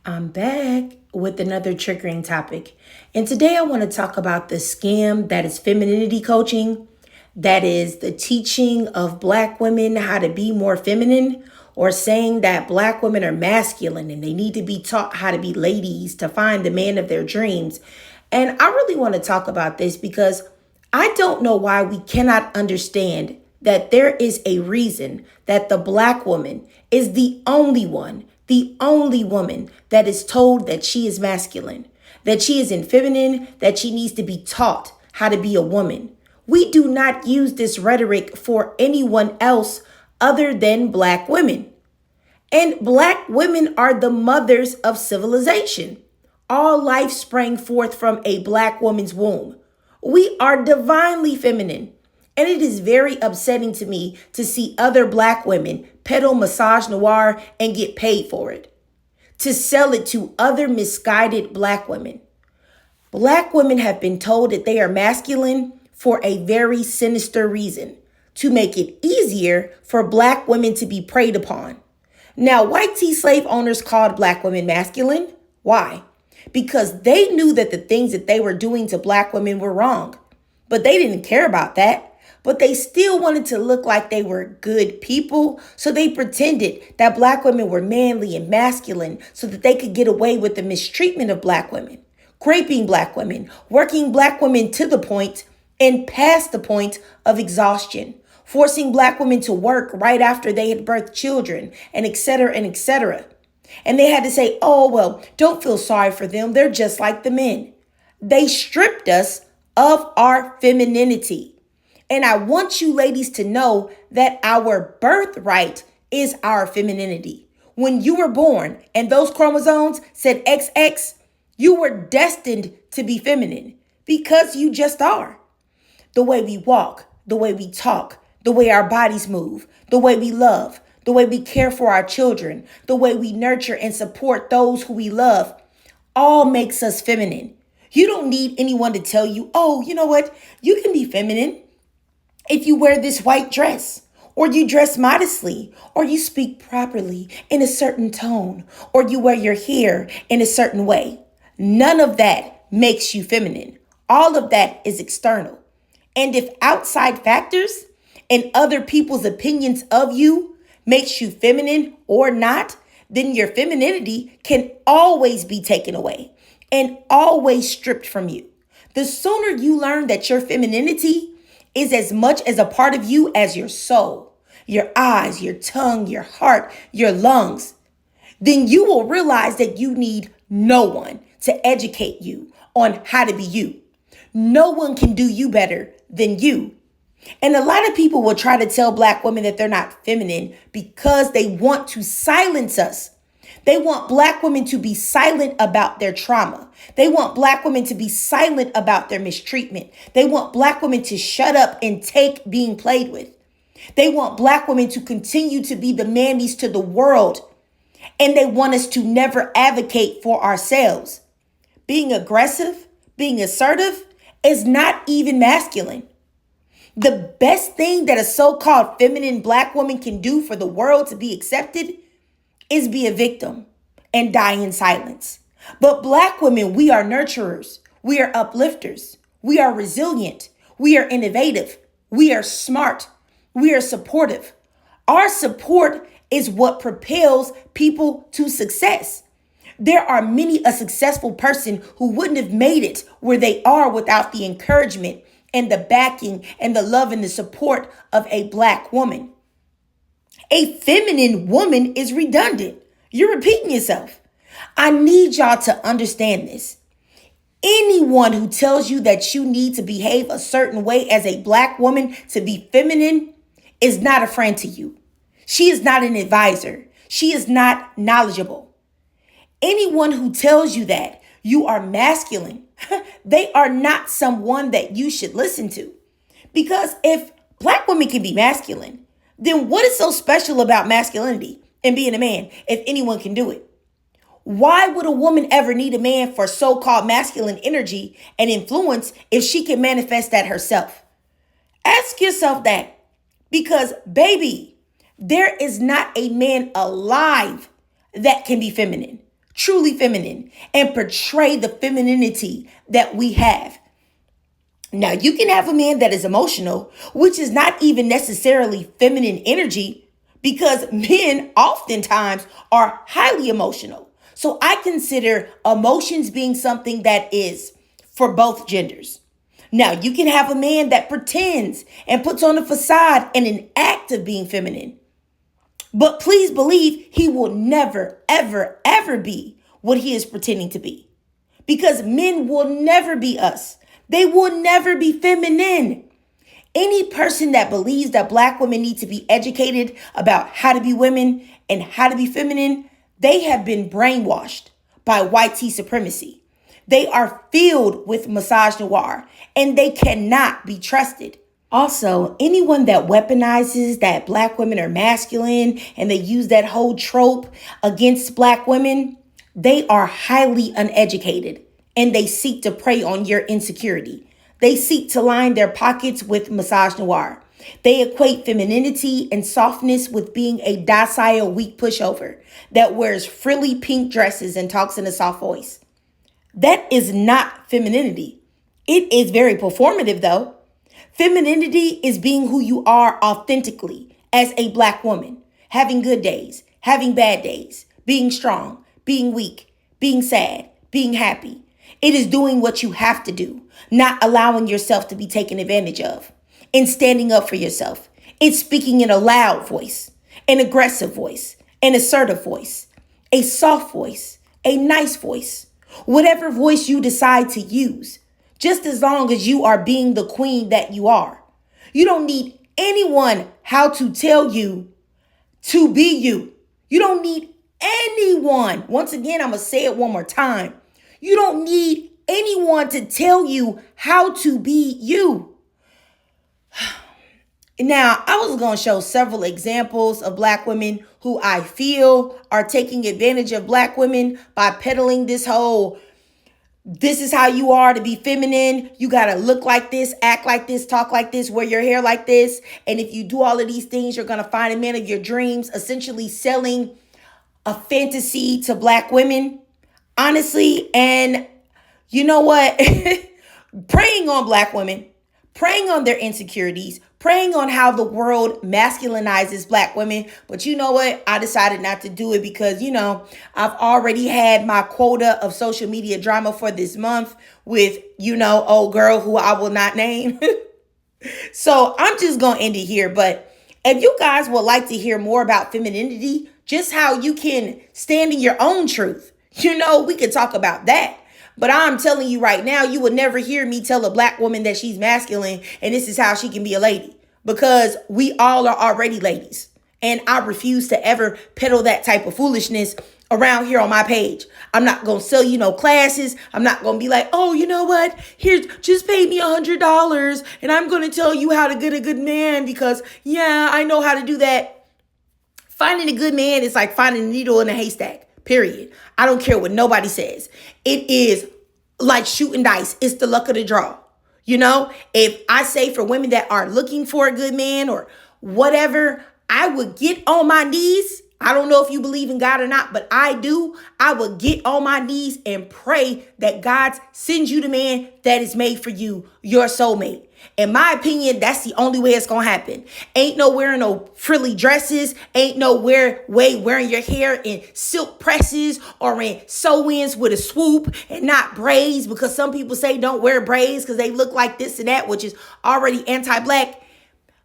I'm back with another triggering topic. And today I want to talk about the scam that is femininity coaching, that is the teaching of Black women how to be more feminine, or saying that Black women are masculine and they need to be taught how to be ladies to find the man of their dreams. And I really want to talk about this because I don't know why we cannot understand that there is a reason that the Black woman is the only woman that is told that she is masculine, that she is feminine, that she needs to be taught how to be a woman. We do not use this rhetoric for anyone else other than Black women. And Black women are the mothers of civilization. All life sprang forth from a Black woman's womb. We are divinely feminine. And it is very upsetting to me to see other Black women peddle misogynoir and get paid for it, to sell it to other misguided Black women. Black women have been told that they are masculine for a very sinister reason, to make it easier for Black women to be preyed upon. Now, white slave owners called Black women masculine. Why? Because they knew that the things that they were doing to Black women were wrong. But they didn't care about that. But they still wanted to look like they were good people. So they pretended that Black women were manly and masculine so that they could get away with the mistreatment of Black women, raping Black women, working Black women to the point and past the point of exhaustion, forcing Black women to work right after they had birthed children, and et cetera, and et cetera. And they had to say, oh, well, don't feel sorry for them. They're just like the men. They stripped us of our femininity. And I want you ladies to know that our birthright is our femininity. When you were born and those chromosomes said XX, you were destined to be feminine because you just are. The way we walk, the way we talk, the way our bodies move, the way we love, the way we care for our children, the way we nurture and support those who we love, all makes us feminine. You don't need anyone to tell you, oh, you know what? You can be feminine if you wear this white dress, or you dress modestly, or you speak properly in a certain tone, or you wear your hair in a certain way. None of that makes you feminine. All of that is external. And if outside factors and other people's opinions of you makes you feminine or not, then your femininity can always be taken away and always stripped from you. The sooner you learn that your femininity is as much as a part of you as your soul, your eyes, your tongue, your heart, your lungs, then you will realize that you need no one to educate you on how to be you. No one can do you better than you. And a lot of people will try to tell Black women that they're not feminine because they want to silence us. They want Black women to be silent about their trauma. They want Black women to be silent about their mistreatment. They want Black women to shut up and take being played with. They want Black women to continue to be the mammies to the world. And they want us to never advocate for ourselves. Being aggressive, being assertive is not even masculine. The best thing that a so-called feminine Black woman can do for the world to be accepted is be a victim and die in silence. But Black women, we are nurturers. We are uplifters. We are resilient. We are innovative. We are smart. We are supportive. Our support is what propels people to success. There are many a successful person who wouldn't have made it where they are without the encouragement and the backing and the love and the support of a Black woman. A feminine woman is redundant. You're repeating yourself. I need y'all to understand this. Anyone who tells you that you need to behave a certain way as a Black woman to be feminine is not a friend to you. She is not an advisor. She is not knowledgeable. Anyone who tells you that you are masculine, they are not someone that you should listen to. Because if Black women can be masculine, then what is so special about masculinity and being a man if anyone can do it? Why would a woman ever need a man for so-called masculine energy and influence if she can manifest that herself? Ask yourself that, because baby, there is not a man alive that can be feminine. truly feminine and portray the femininity that we have. Now, you can have a man that is emotional, which is not even necessarily feminine energy, because men oftentimes are highly emotional. So I consider emotions being something that is for both genders. Now, you can have a man that pretends and puts on a facade and an act of being feminine. But please believe he will never, ever, ever be what he is pretending to be. Because men will never be us. They will never be feminine. Any person that believes that Black women need to be educated about how to be women and how to be feminine, they have been brainwashed by white tea supremacy. They are filled with misogynoir and they cannot be trusted. Also, anyone that weaponizes that Black women are masculine and they use that whole trope against Black women, they are highly uneducated and they seek to prey on your insecurity. They seek to line their pockets with misogynoir. They equate femininity and softness with being a docile, weak pushover that wears frilly pink dresses and talks in a soft voice. That is not femininity. It is very performative though. Femininity is being who you are authentically as a Black woman, having good days, having bad days, being strong, being weak, being sad, being happy. It is doing what you have to do, not allowing yourself to be taken advantage of, and standing up for yourself. It's speaking in a loud voice, an aggressive voice, an assertive voice, a soft voice, a nice voice, whatever voice you decide to use, just as long as you are being the queen that you are. You don't need anyone how to tell you to be you. You don't need anyone. Once again, I'm going to say it one more time. You don't need anyone to tell you how to be you. Now, I was going to show several examples of Black women who I feel are taking advantage of Black women by peddling this whole, this is how you are to be feminine. You got to look like this, act like this, talk like this, wear your hair like this. And if you do all of these things, you're going to find a man of your dreams, essentially selling a fantasy to Black women. Honestly, and you know what? Preying on Black women, preying on their insecurities, preying on how the world masculinizes Black women. But you know what? I decided not to do it because, I've already had my quota of social media drama for this month with, old girl who I will not name. So I'm just going to end it here. But if you guys would like to hear more about femininity, just how you can stand in your own truth, we could talk about that. But I'm telling you right now, you would never hear me tell a Black woman that she's masculine and this is how she can be a lady, because we all are already ladies. And I refuse to ever peddle that type of foolishness around here on my page. I'm not going to sell you no classes. I'm not going to be like, oh, you know what? Here, just pay me $100 and I'm going to tell you how to get a good man because, yeah, I know how to do that. Finding a good man is like finding a needle in a haystack. Period. I don't care what nobody says. It is like shooting dice. It's the luck of the draw. If I say for women that are looking for a good man or whatever, I would get on my knees. I don't know if you believe in God or not, but I do. I would get on my knees and pray that God sends you the man that is made for you, your soulmate. In my opinion, that's the only way it's going to happen. Ain't no wearing no frilly dresses. Ain't no way wearing your hair in silk presses or in sew-ins with a swoop and not braids, because some people say don't wear braids because they look like this and that, which is already anti-Black.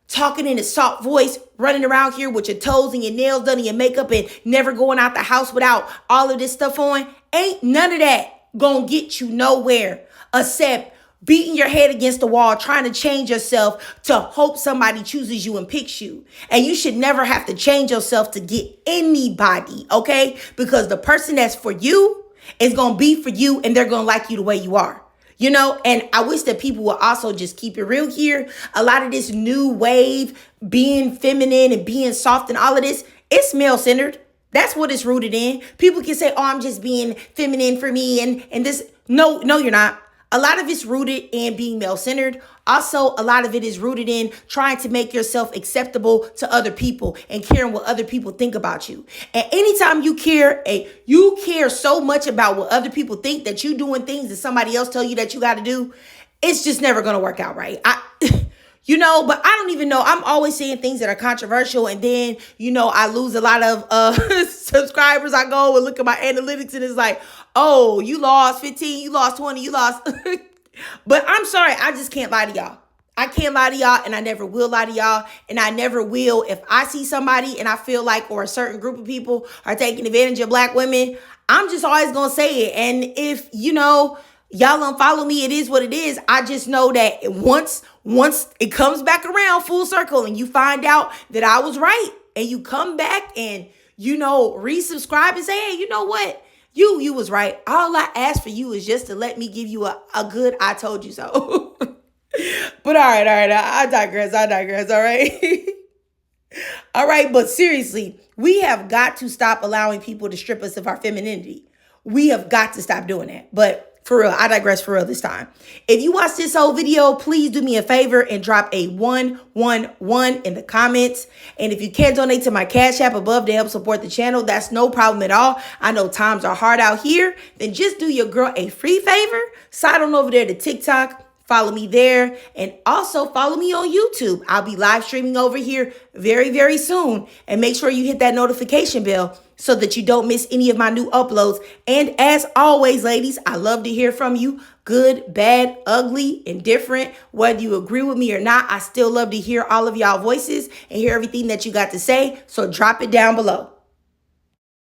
Talking in a soft voice, running around here with your toes and your nails done and your makeup and never going out the house without all of this stuff on. Ain't none of that gonna get you nowhere except beating your head against the wall, trying to change yourself to hope somebody chooses you and picks you. And you should never have to change yourself to get anybody, okay? Because the person that's for you is going to be for you and they're going to like you the way you are. And I wish that people would also just keep it real here. A lot of this new wave, being feminine and being soft and all of this, it's male-centered. That's what it's rooted in. People can say, oh, I'm just being feminine for me and this. No, you're not. A lot of it's rooted in being male-centered. Also, a lot of it is rooted in trying to make yourself acceptable to other people and caring what other people think about you. And anytime you care so much about what other people think that you doing things that somebody else tell you that you got to do, it's just never going to work out right. But I don't even know. I'm always saying things that are controversial. And then, I lose a lot of subscribers. I go and look at my analytics and it's like, oh, you lost 15, you lost 20, you lost. But I'm sorry. I just can't lie to y'all. I can't lie to y'all, and I never will lie to y'all, and I never will. If I see somebody and I feel like, or a certain group of people are taking advantage of Black women, I'm just always going to say it. And if, y'all unfollow me, it is what it is. I just know that once it comes back around full circle and you find out that I was right and you come back and, resubscribe and say, hey, you know what? You was right. All I ask for you is just to let me give you a good I told you so. But all right. I digress. All right. All right. But seriously, we have got to stop allowing people to strip us of our femininity. We have got to stop doing that. But for real, I digress for real this time. If you watch this whole video, please do me a favor and drop a 111 in the comments. And if you can't donate to my Cash App above to help support the channel, that's no problem at all. I know times are hard out here. Then just do your girl a free favor. Slide on over there to TikTok. Follow me there, and also follow me on YouTube. I'll be live streaming over here very, very soon. And make sure you hit that notification bell so that you don't miss any of my new uploads. And as always, ladies, I love to hear from you. Good, bad, ugly, indifferent. Whether you agree with me or not, I still love to hear all of y'all voices and hear everything that you got to say. So drop it down below.